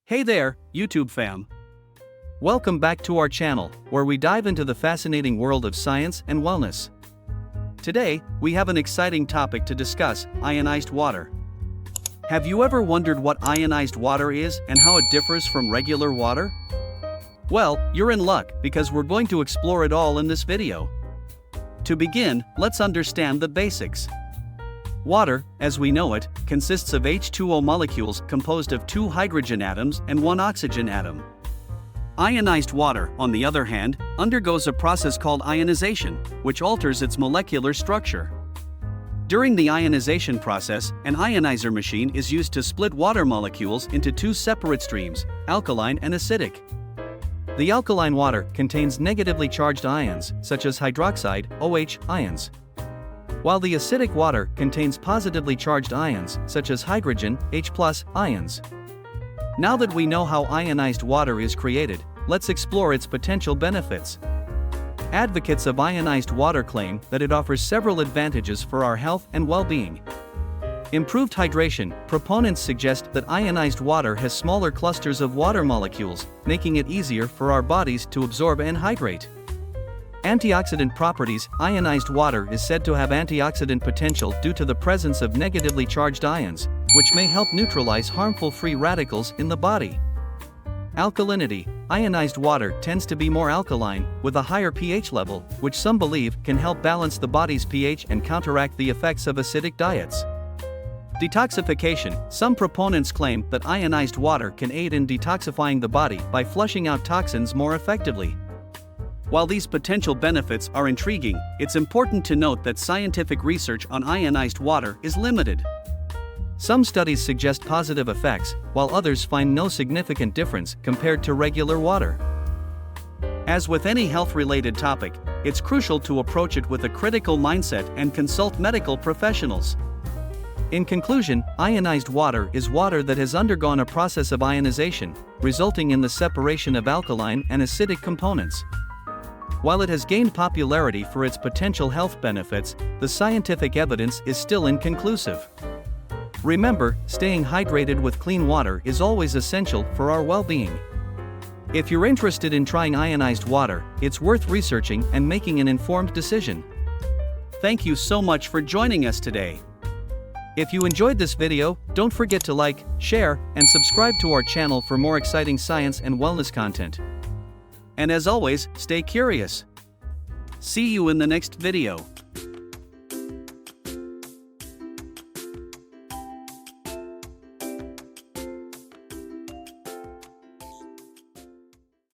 Hey there, YouTube fam! Welcome back to our channel, where we dive into the fascinating world of science and wellness. Today, we have an exciting topic to discuss: ionized water. Have you ever wondered what ionized water is and how it differs from regular water? Well, you're in luck, because we're going to explore it all in this video. To begin, let's understand the basics. Water, as we know it, consists of H2O molecules composed of 2 hydrogen atoms and 1 oxygen atom. Ionized water, on the other hand, undergoes a process called ionization, which alters its molecular structure. During the ionization process, an ionizer machine is used to split water molecules into 2 separate streams, alkaline and acidic. The alkaline water contains negatively charged ions, such as hydroxide, OH, ions, while the acidic water contains positively charged ions, such as hydrogen, H+, ions. Now that we know how ionized water is created, let's explore its potential benefits. Advocates of ionized water claim that it offers several advantages for our health and well-being. Improved hydration: proponents suggest that ionized water has smaller clusters of water molecules, making it easier for our bodies to absorb and hydrate. Antioxidant properties: ionized water is said to have antioxidant potential due to the presence of negatively charged ions, which may help neutralize harmful free radicals in the body. Alkalinity: ionized water tends to be more alkaline, with a higher pH level, which some believe can help balance the body's pH and counteract the effects of acidic diets. Detoxification: some proponents claim that ionized water can aid in detoxifying the body by flushing out toxins more effectively. While these potential benefits are intriguing, it's important to note that scientific research on ionized water is limited. Some studies suggest positive effects, while others find no significant difference compared to regular water. As with any health-related topic, it's crucial to approach it with a critical mindset and consult medical professionals. In conclusion, ionized water is water that has undergone a process of ionization, resulting in the separation of alkaline and acidic components. While it has gained popularity for its potential health benefits, the scientific evidence is still inconclusive. Remember, staying hydrated with clean water is always essential for our well-being. If you're interested in trying ionized water, it's worth researching and making an informed decision. Thank you so much for joining us today. If you enjoyed this video, don't forget to like, share, and subscribe to our channel for more exciting science and wellness content. And as always, stay curious. See you in the next video.